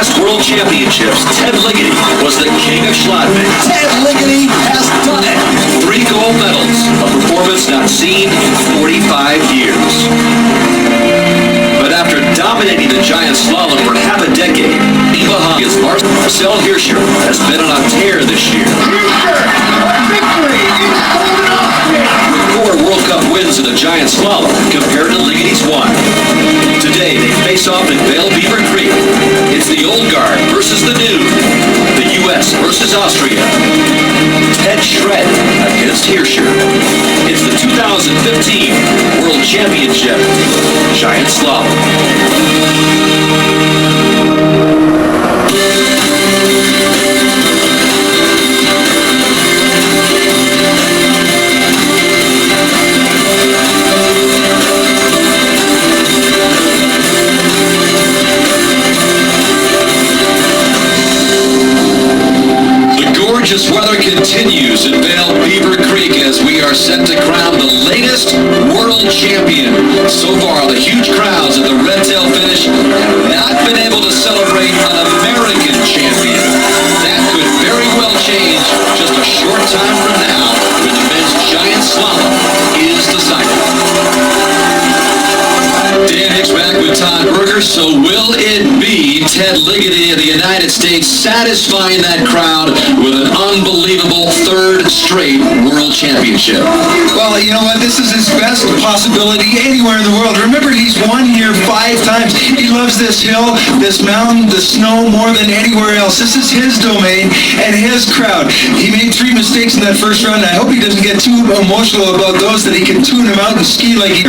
last World Championships, Ted Ligehty was the king of Schladming. Ted Ligehty has done it. 3 gold medals, a performance not seen in 45 years. But after dominating the Giant Slalom for half a decade, Beaver Marcel has been on a tear this year. Victory is holding up. With 4 World Cup wins in the Giant Slalom compared to Lighety's 1. Today they face off in Beaver Creek. It's the old guard versus the new. The U.S. versus Austria. Ted Shred against Hirscher. It's the 2015 World Championship Giant Slalom. Gorgeous weather continues in Beaver Creek as we are set to crown the latest world champion. So far, the huge crowds at the red tail finish have not been able to celebrate an American champion. That could very well change just a short time from now when the men's Giant Slalom is decided. Dan Hicks back with Todd. So will it be Ted Ligehty of the United States satisfying that crowd with an unbelievable 3rd straight World Championship? Well, you know what? This is his best possibility anywhere in the world. Remember, he's won here 5 times. He loves this hill, this mountain, the snow more than anywhere else. This is his domain and his crowd. He made 3 mistakes in that first run. I hope he doesn't get too emotional about those, that he can tune them out and ski like he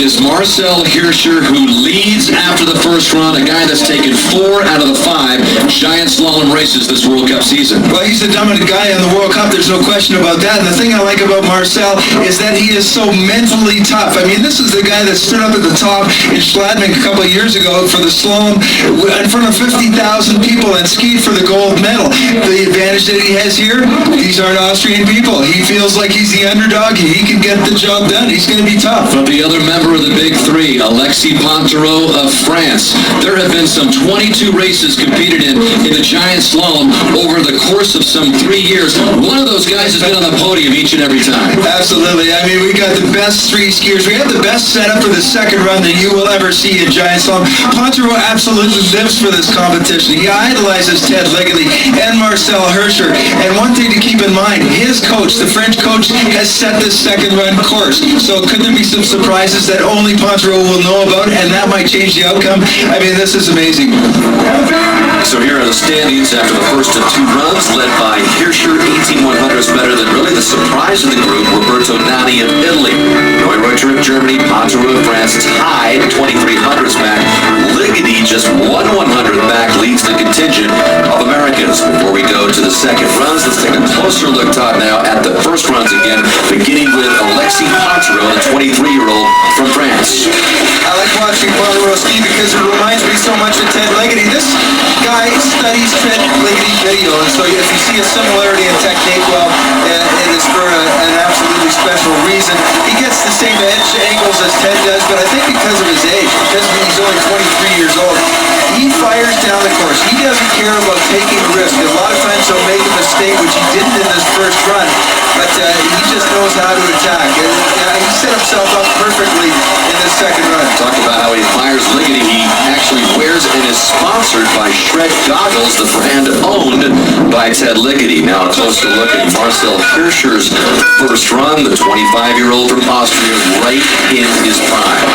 is Marcel Hirscher, who leads after the first run, a guy that's taken 4 out of the 5 Giant Slalom races this World Cup season. Well, he's the dominant guy in the World Cup. There's no question about that. And the thing I like about Marcel is that he is so mentally tough. I mean, this is the guy that stood up at the top in Schladming a couple of years ago for the slalom in front of 50,000 people and skied for the gold medal. The advantage that he has here, these aren't Austrian people. He feels like he's the underdog. He can get the job done. He's going to be tough. But the other member of the Big Three, Alexis Pontareau of France. There have been some 22 races competed in the Giant Slalom over the course of some 3 years. One of those guys has been on the podium each and every time. Absolutely. I mean, we got the best 3 skiers. We have the best setup for the second run that you will ever see in Giant Slalom. Pontareau absolutely lives for this competition. He idolizes Ted Ligehty and Marcel Hirscher. And one thing to keep in mind, his coach, the French coach, has set this second run course. So could there be some surprises that only Pontareau will know about, and that might change the outcome? I mean, this is amazing. So here are the standings after the first of 2 runs, led by Hirscher, 18/100ths better than really the surprise of the group, Roberto Nani of Italy. Neureuter of Germany, Pontareau of France tied 23/100ths back. Ligehty just 1/100th back leads the contingent of Americans. Before we go to the second runs, let's take a closer look, Todd, now at the first runs again, beginning with Alexis Pontareau, the 23-year-old from France. I like watching Pontareau ski because it reminds me so much of Ted Ligehty. This guy studies Ted Ligehty video, and so if you see a similarity in technique, well, it is for an absolutely special reason. He gets the same edge angles as Ted does, but I think because of his age, because he's only 23 years old, he fires down the course. He doesn't care about taking a risk. A lot of times he'll make a mistake, which he didn't in this first run, but he just knows how to attack. He set himself up perfectly in this second run. Talk about how he admires Ligehty. He actually wears and is sponsored by Shred Goggles, the brand owned by Ted Ligehty. Now a closer look at Marcel Hirscher's first run, the 25-year-old from Austria, right in his prime.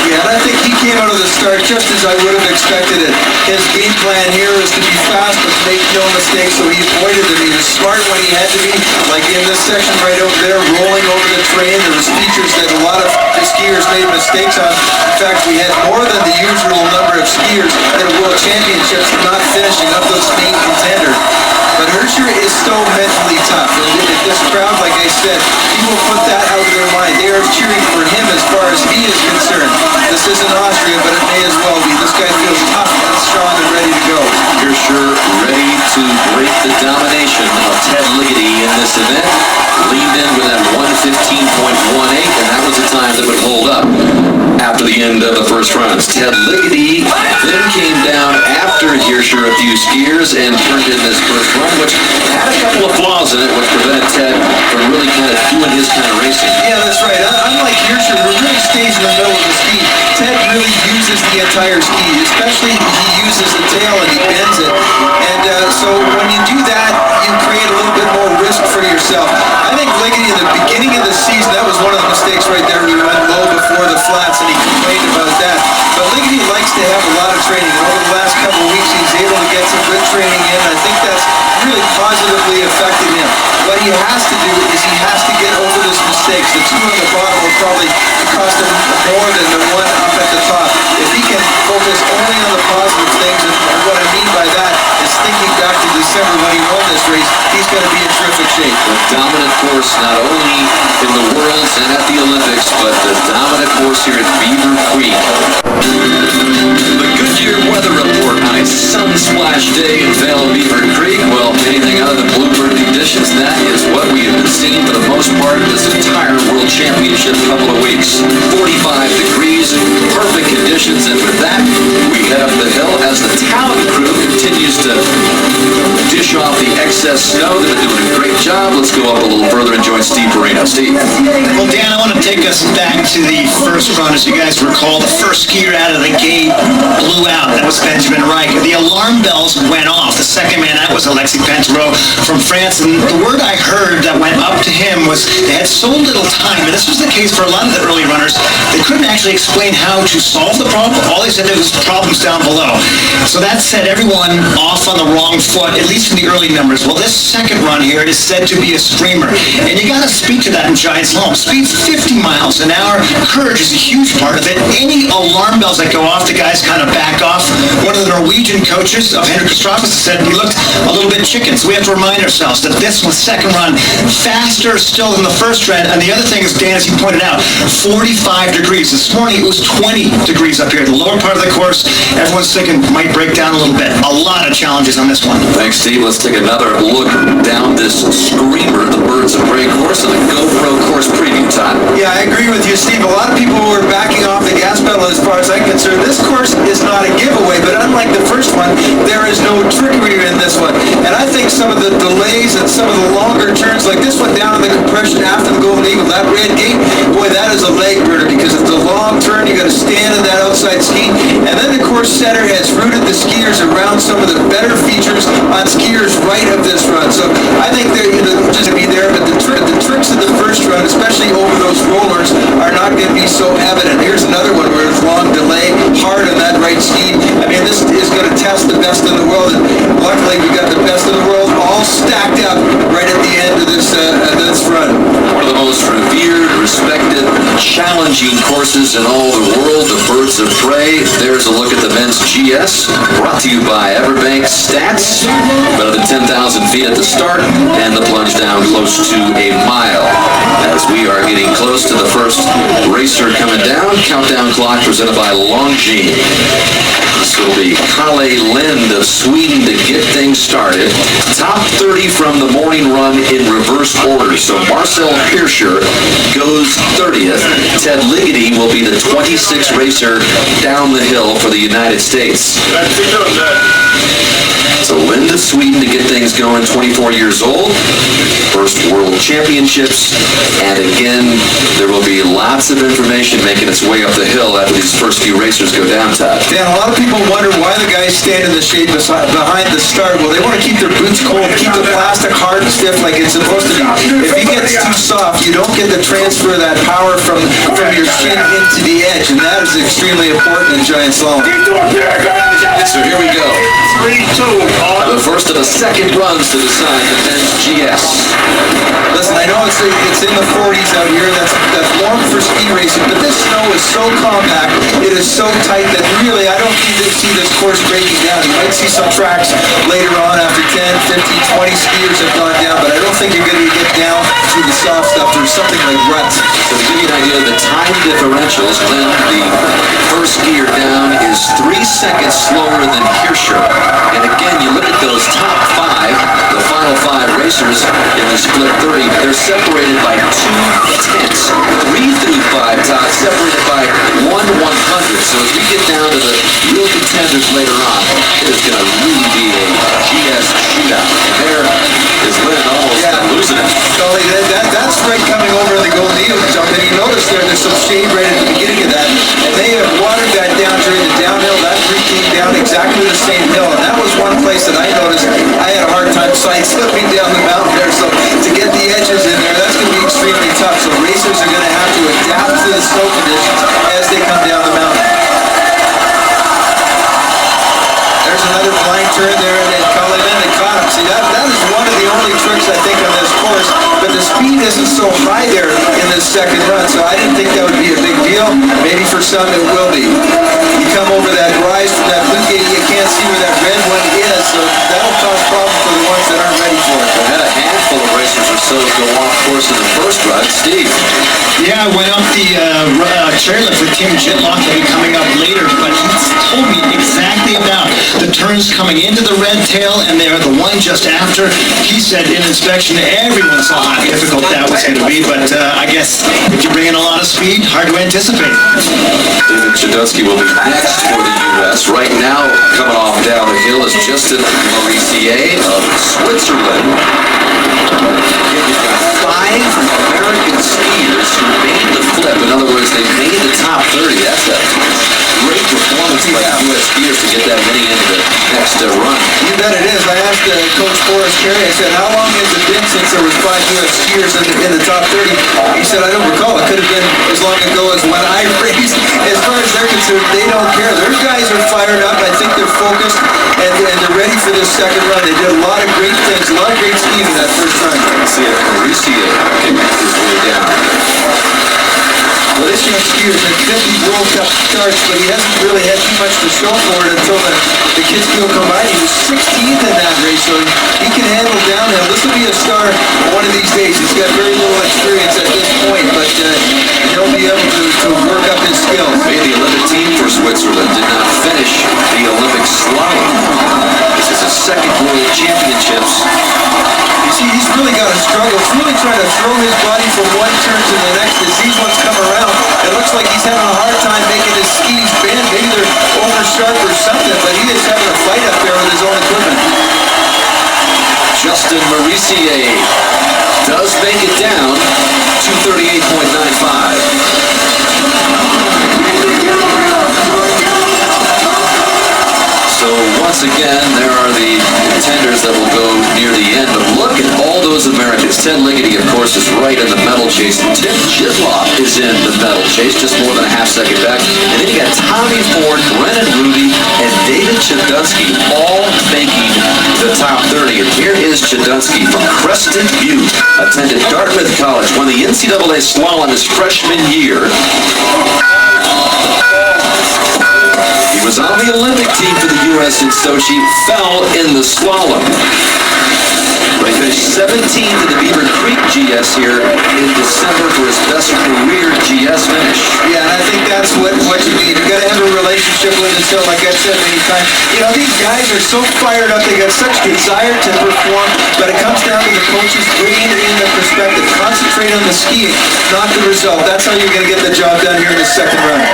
Yeah, and I think he came out of the start just as I would have expected it. His game plan here is to be fast but make no mistakes, so he avoided them. He was smart when he had to be, like in this section right over there, rolling over the train. There was features that a lot of the skiers made mistakes on. In fact, we had more than the usual number of skiers at World Championships not finishing up those main contenders. But Hirscher is so mentally tough. And this crowd, like I said, people put that out of their mind. They are cheering for him as far as he is concerned. This isn't Austria, but it may as well be. This guy feels tough and strong and ready to go. Hirscher ready to break the domination of Ted Ligehty in this event. Leaned in with that 1:15.18, and that was the time that would hold up after the end of the first runs. Ted Ligehty then came down after Hirscher few skiers and turned in this first run, which had a couple of flaws in it, which prevented Ted from really kind of doing his kind of racing. Yeah, that's right. Unlike Hirscher, who really stays in the middle of the ski, Ted really uses the entire ski, especially he uses the tail and he bends it. And so when you do that, you create a little bit more risk for yourself. I think Ligehty in the beginning of the season, that was one of the mistakes right there. We went low before the flats and he complained about that. But Ligehty likes to have a lot of training. And over the last couple of weeks, he's able to get some good training in. I think that's really positively affected him. What he has to do is he has to get over those mistakes. The two on the bottom will probably cost him more than the one up at the top. If he can focus only on the positive things, and what I mean by that is thinking back to December when he won this race, he's going to be in terrific shape. The dominant force not only in the Worlds and at the Olympics, but the dominant force here at Beaver Creek. The Goodyear weather report on a sun-splashed day in Vale Beaver Creek. Well, anything other than bluebird conditions, that is what we have been seeing for the most part of this entire World Championship couple of weeks. 45 degrees, perfect conditions, and with that, we head up the hill as the talent crew continues to dish off the excess snow. They've been doing a great job. Let's go up a little further and join Steve Perino. Steve. Well, Dan, I want to take us back to the first run. As you guys recall, the first skier out of the gate blew out. That was Benjamin Reich. The alarm bells went off. The second man out was Alexis Pentereau from France. And the word I heard that went up to him was they had so little time. And this was the case for a lot of the early runners. They couldn't actually explain how to solve the problem. All they said there was problems down below. So that set everyone off on the wrong foot, at least in the early numbers. Well, this second run here is said to be a screamer. And you got to speak to that in Giant Slalom. Speed's 50 miles an hour. Courage is a huge part of it. Any alarm bells that go off, the guys kind of back off. One of the Norwegian coaches of Henrik Kristoffersen said he looked a little bit chicken. So we have to remind ourselves that this was second run faster still than the first run. And the other thing is, Dan, as you pointed out, 45 degrees. This morning it was 20 degrees up here. The lower part of the course, everyone's thinking might break down a little bit. A lot of challenges on this one. Thanks, Steve. Let's take another look down this screamer, the Birds of Prey course, and the GoPro course preview, Todd. Yeah, I agree with you, Steve. A lot of people were backing off the gas pedal as far as I'm concerned. This course is not a giveaway, but unlike the first one, there is no trickery in this one. And I think some of the delays and some of the longer turns, like this one down in the compression after the Golden Eagle, that red gate, boy, that is a leg burner because it's a long turn. You got to stand in that outside ski. And then the course setter has routed the skiers around some of the better features on skiers right of this run. So I think they're just to be there, but the tricks of the first run, especially over those rollers, are not going to be so evident. Here's another one where it's long delay, hard on that right ski. I mean, this is going to test the best in the world, and luckily we got the best in the world all stacked up right at the end of this run. One of the most revered, respected, challenging courses in all the world, the Birds of Prey. There's a look at the men's GS, brought to you by Everbank Stats. Better than 10,000 feet at the start, and the plunge down close to a mile. As we are getting close to the first racer coming down, countdown clock presented by Longines. This will be Kalle Lind of Sweden to get things started. Top 30 from the morning run in reverse order. So Marcel Hirscher goes 30th. Ted Ligehty will be the 26th racer down the hill for the United States. So Lind of Sweden to get things going, 24 years old. First World Championships. And again, there will be lots of information making its way up the hill after these first few racers go down, Todd. Dan, a lot of people wonder why the guys stand in the shade behind the start. Well, they want to keep their boots cold, keep the plastic hard and stiff like it's supposed to be. If he gets too soft, you don't get the transfer of that power from your shin into the edge, and that is extremely important in Giant Slalom. So here we go. 3-2. The first of the second runs to decide the men's GS. Listen, I know it's in the 40s out here. That's warm for ski racing, but this snow is so compact. It is so tight that really I don't see this course breaking down. You might see some tracks later on after 10, 15, 20 skiers have gone down, but I don't think you're going to get down to the soft stuff. There's something like ruts. So to give you an idea of the time differentials, Lind, the first skier down, is 3 seconds slower than Hirscher. And again, you look at those top 5, the final 5 racers in the split 30, they're separated by 2 tenths. 3 through 5, Todd, separated by 1/100. So as we get down to the real contenders later on, it is going to really be shade right at the beginning of that, and they have watered that down during the downhill. That Creek came down exactly the same hill, and that was one place that I noticed I had a hard time side-slipping down the mountain there, so to get the edges in there, that's going to be extremely tough. So racers are going to have to adapt to the snow conditions as they come down the mountain. There's another blind turn there, and Cullinan and caught him. See, that is one of the only tricks I think on this course, but the speed isn't so high there in this second run, so I didn't think that would be a big deal. Maybe for some it will be. You come over that rise from that blue gate, you can't see where that red one is, so that'll cause problems for the ones that aren't ready for it. We had a handful of racers or so go off course in the first run. Steve. Yeah, I went up the chairlift with Tim Jitlock. He'll be coming up later, but he told me exactly about the turns coming into the red tail and they're the one just after. He said in inspection, everyone saw how difficult that was going to be, but I guess if you bring in a lot of speed, hard to anticipate. David Chudowski will be next for the U.S. Right now, coming off down the hill is Justin Maurissier of Switzerland. You've got 5 American skiers who made the flip. In other words, they made the top 30. That's a great performance by the U.S. skiers to get that many into the next run. You bet it is. I asked Coach Forrest Carey, I said, how long has it been since there was 5 U.S. skiers in the top 30? He said, I don't recall. It could have been as long ago as when I raced. As far as they're concerned, they don't care. Their guys are fired up. I think they're focused, and they're ready for this second run. They did a lot of great things, a lot of great skiing in that first run. See it, Maurissier kicking his way down. Well, this young skier is at 50 World Cup starts, but he hasn't really had too much to show for it until the Kitzbühel combined. He was 16th in that race, so he can handle downhill. This will be a star one of these days. He's got very little experience at this point, but he'll be able to work up his skills. Made the Olympic team for Switzerland, did not finish the Olympic slalom. This is his second World Championships. You see, he's really got to struggle. He's really trying to throw his body from one turn to the next as these ones come around. It looks like he's having a hard time making his skis bend. Maybe they're over sharp or something, but he is having a fight up there with his own equipment. Justin Maurissier does make it down to 238.95. So once again, there are the contenders that will go near the end. But look at all those Americans. Ted Ligehty, of course, is right in the medal chase. Tim Jitlock is in the medal chase, just more than a half second back. And then you got Tommy Ford, Brennan Ruby, and David Chudowski all making the top 30. And here is Chudowski from Crested Butte, attended Dartmouth College, won the NCAA slalom his freshman year. He was on the Olympic team for the U.S. in Sochi, fell in the slalom. But he finished 17th in the Beaver Creek GS here in December for his best career GS finish. Yeah, and I think that's what you need. You got to have a relationship with it. So, like I said many times, you know, these guys are so fired up. They got such desire to perform, but it comes down to the coaches bringing it in the perspective. Concentrate on the skiing, not the result. That's how you're going to get the job done here in the second run.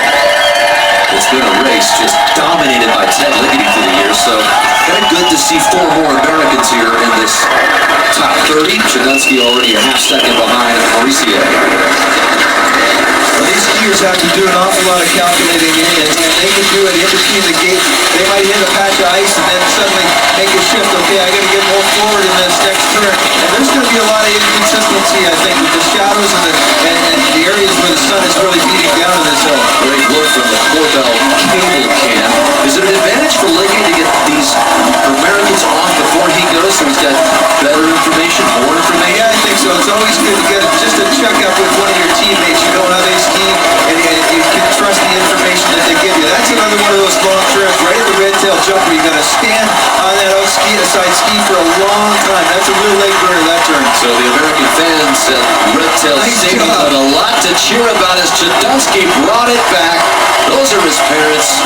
It's been a race just dominated by Ted Ligehty through the years, so kind of good to see 4 more Americans here in this top 30. Chudowski already a half second behind Maurissier. Well, these skiers have to do an awful lot of calculating, and they can do it in between the gates. They might hit a patch of ice and then suddenly make a shift. Okay, I got to get more forward in this next turn. And there's going to be a lot of inconsistency, I think, with the shadows and the areas where the sun is really beating down on this hill. Great look from the Corbell cable cam. Is it an advantage for Ligehty to get these Americans off before he goes, so he's got better information, more information? Yeah, I think so. It's always good to get just a checkup with one of your teammates. You know how they ski, and you can trust the information that they give you. That's another one of those long turns right at the red tail jump where you got to stand on that outside ski for a long time. That's a real leg burner, that turn. So the American fans at Red Tail Stadium had a lot to cheer about as Chudowski brought it back. Those are his parents.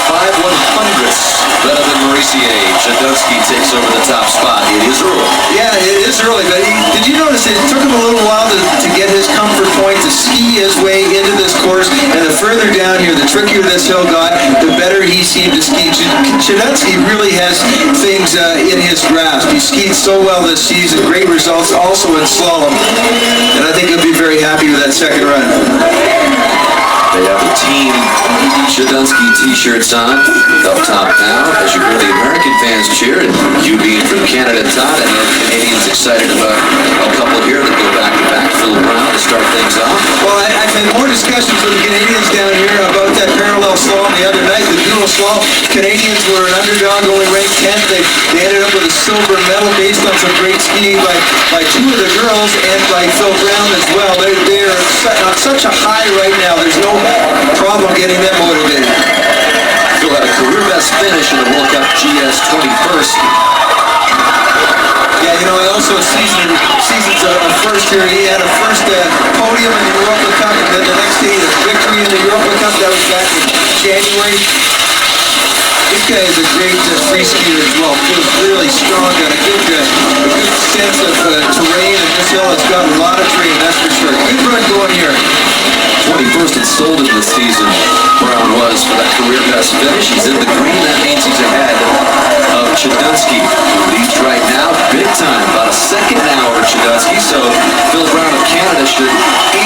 5/100ths better than Maurissier. Shadunsky takes over the top spot. It is early. Yeah, it is early, but did you notice it took him a little while to get his comfort point, to ski his way into this course, and the further down here, the trickier this hill got, the better he seemed to ski. Shadunsky really has things in his grasp. He skied so well this season, great results also in slalom, and I think he'll be very happy with that second run. They have the Team Shadunsky t-shirts on up top now as you hear the American fans cheer, and you being from Canada, Todd, and the Canadians excited about a couple here that go back-to-back. Phil Brown to start things off. Well, I've had more discussions with the Canadians down here about that parallel slalom the other night, the dual slalom. Canadians were an underdog, only ranked 10th. They ended up with a silver medal based on some great skiing by two of the girls and by Phil Brown as well. They're on such a high right now. There's no problem getting them motivated. Phil had a career best finish in the World Cup GS 21st. Yeah, you know, I also season's a first here. He had a first podium in the Europa Cup, and then the next day the victory in the Europa Cup. That was back in January. This guy is a great free skier as well. Feels really strong, got a good sense of terrain, and this hill has got a lot of terrain, that's for sure. Good run going here. 21st and sold in the season, Brown was for that career best finish. He's in the green. That means he's ahead of Shadunsky, who leads right now big time, about a second now over Shadunsky. So Phil Brown of Canada should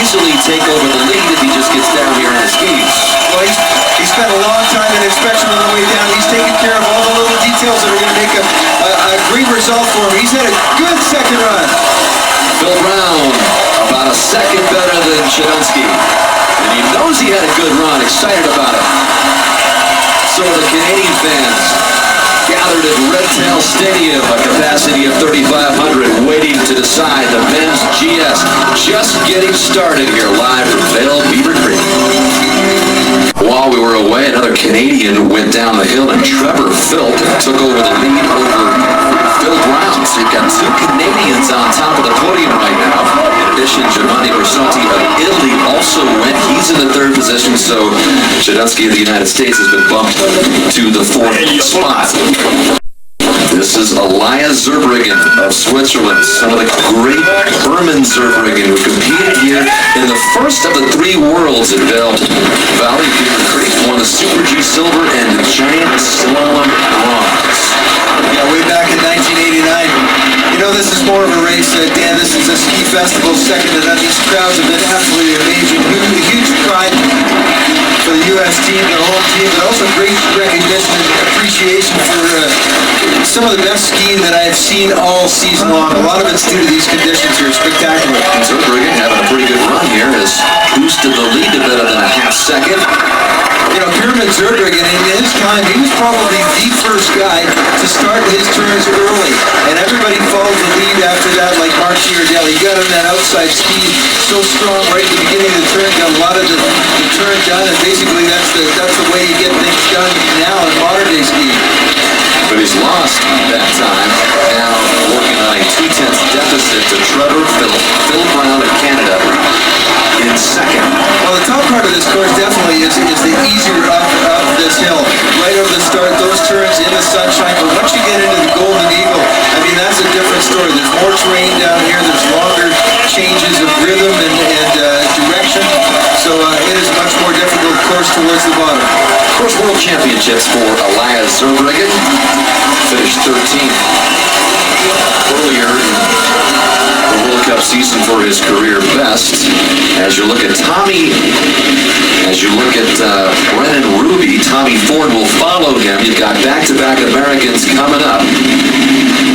easily take over the lead if he just gets down here on the skis. Well, he spent a long time in inspection on the way down. He's taking care of all the little details that are going to make a great result for him. He's had a good second run. Phil Brown, about a second better than Shadunsky. And he knows he had a good run, excited about it. So are the Canadian fans gathered at Red Tail Stadium, a capacity of 3,500, waiting to decide the men's GS. Just getting started here live from Vail, Beaver Creek. While we were away, another Canadian went down the hill, and Trevor Philp took over the lead over Phil Brown. So you've got two Canadians on top of the podium right now. In addition, Giovanni Bersanti of Italy also went. He's in the third position, so Shadunsky of the United States has been bumped to the fourth spot. This is Elias Zurbriggen of Switzerland, son of the great Hermann Zurbriggen, who competed here in the first of the three worlds at Vail Valley. Beaver Creek won the Super G silver and the Giant Slalom bronze. Yeah, way back in 1989. You know, this is more of a race, Dan. This is a ski festival second to none. These crowds have been absolutely amazing. Huge pride for the U.S. team, the home team, but also great recognition and appreciation for some of the best skiing that I've seen all season long. A lot of it's due to these conditions here. Spectacular. Zurbriggen having a pretty good run here has boosted the lead to better than a half second. You know, Hermann Zurbriggen, in his time, he was probably the first guy to start his turns early, and everybody followed the lead after that, like Mark Giardelli. He got on that outside ski so strong right at the beginning of the turn, got a lot of the turn done, and basically that's the way you get things done now in modern day skiing. But he's lost that time, now working on a 2/10 deficit to Trevor Phil Brown of Canada in second. Well, the top part of this course definitely is the easier up this hill. Right over the start, those turns in the sunshine, but once you get into the Golden Eagle, I mean, that's a different story. There's more terrain down here, there's longer changes of rhythm and direction, so it is a much more difficult course towards the bottom. Of course, World Championships for Elias Zurbriggen, finished 13th earlier in the World Cup season for his career best. As you look at Brennan Ruby, Tommy Ford will follow him. You've got back-to-back Americans coming up.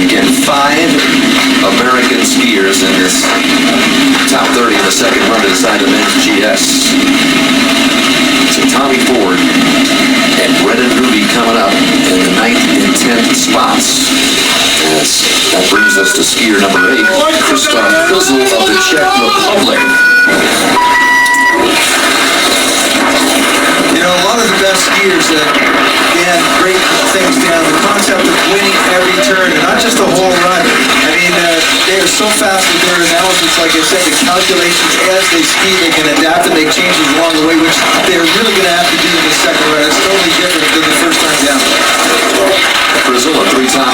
Again, 5 American skiers in this top 30 in the second run to decide the men's GS. So Tommy Ford and Brennan Ruby coming up in the 9th and 10th spots. As that brings us to skier number 8, Christoph Fizzle of the Czech Republic. You know, a lot of the best skiers Dan, break things down. The concept of winning every turn, and not just the whole run. I mean, they are so fast with their analysis, like I said, the calculations as they ski, they can adapt and make changes along the way, which they're really going to have to do in the second run. It's totally different than the first time down. Brazil, a 3-time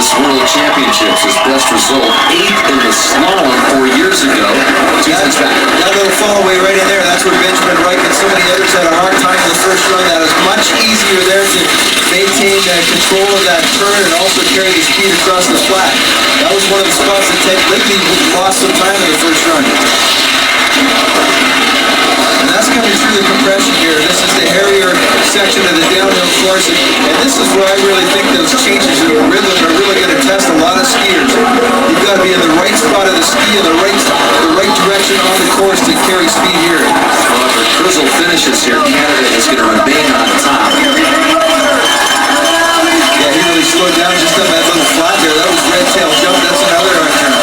this World Championships. His best result, 8th in the slalom 4 years ago. 2 cents back. That little fall away right in there, that's where Benjamin Reich and so many others had a hard time in the first run. That was much easier there to maintain control of that turn and also carry the speed across the flat. That was one of the spots that Ted Ligehty lost some time in the first run. And that's coming through the compression here. This is the hairier section of the downhill course. And this is where I really think those changes in the rhythm are really going to test a lot of skiers. You've got to be in the right spot of the ski and the right direction on the course to carry speed here. Well, if Frizzle finishes here, Canada is going to remain on top. Yeah, he really slowed down just on that little flat there. That was red tail jump. That's another hard turn.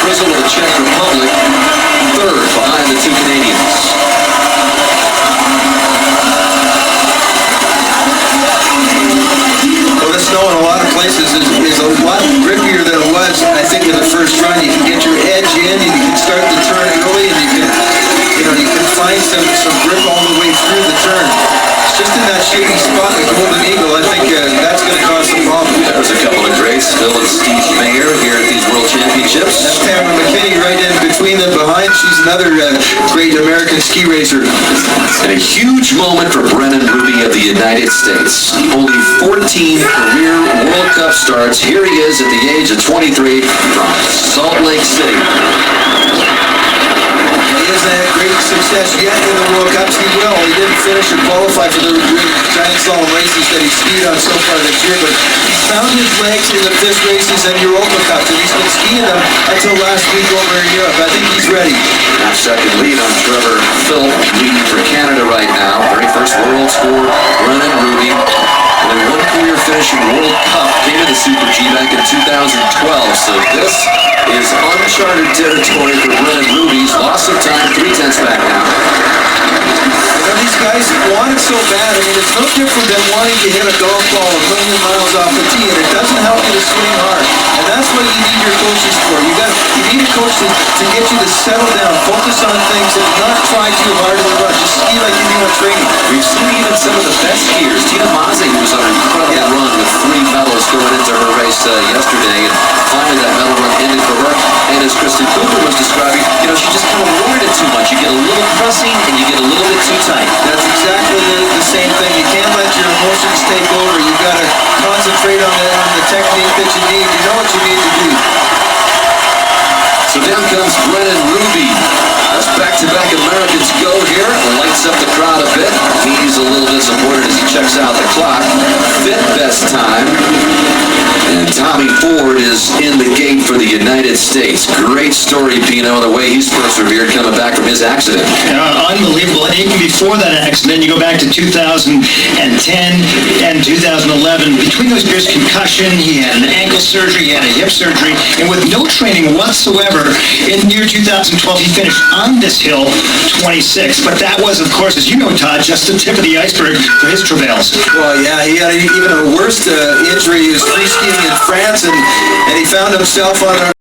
Frizzle of the Czech Republic, 3rd behind the 2 Canadians. Well, the snow in a lot of places is a lot grippier than it was, I think, in the first run. You can get your edge in, and you can start the turn early, and you can find some grip all the way through the turn. It's just in that shady spot, the Golden Eagle, I think that's going to cause some problems. There's a couple of greats, Phil and Steve Mayer here at these World Championships. That's Tamara McKinney right in between them behind. She's another great American ski racer. And a huge moment for Brennan Ruby of the United States. Only 14 career World Cup starts. Here he is at the age of 23 from Salt Lake City. He hasn't had great success yet in the World Cups. He will. He didn't finish or qualify for the Giant Slalom races that he skied on so far this year, but he's found his legs in the FIS races and Europa Cups, and he's been skiing them until last week over in Europe. I think he's ready. Now second lead on Trevor Phil, leading for Canada right now. Very first world score, Brennan Ruby. Only one career finishing World Cup came to the Super G back in 2012, so this is uncharted territory for Brennan Ruby. He's lost some time, 3/10 back now. You know, these guys want it so bad. I mean, it's no different than wanting to hit a golf ball a million miles off the tee, and it doesn't help you to swing hard. And that's what you need your coaches for. You need a coach to get you to settle down, focus on things, and not try too hard in the run. Just ski like you do in training. We've seen even some of the best skiers. Tina Maze, who was on an incredible run with 3 medals going into her race yesterday, and finally that medal run ended for her. And as Kristen Cooper was describing, she just kind of wanted it too much. You get a little pressing and you get a little bit too tight. That's exactly the same thing. You can't let your emotions take over. You've got to concentrate on the technique that you need. You know what you need to do. So down comes Brennan Ruby. As back-to-back Americans go here, lights up the crowd a bit. He's a little disappointed as he checks out the clock. 5th best time. And Tommy Ford is in the gate for the United States. Great story, Pino, the way he's persevered coming back from his accident. Unbelievable. And even before that accident, you go back to 2010 and 2011. Between those years, concussion, he had an ankle surgery, he had a hip surgery, and with no training whatsoever, in the year 2012, he finished on this hill 26. But that was, of course, as you know, Todd, just the tip of the iceberg for his travails. Well, yeah, he had even a worse injury. He was free skiing in France, and he found himself on a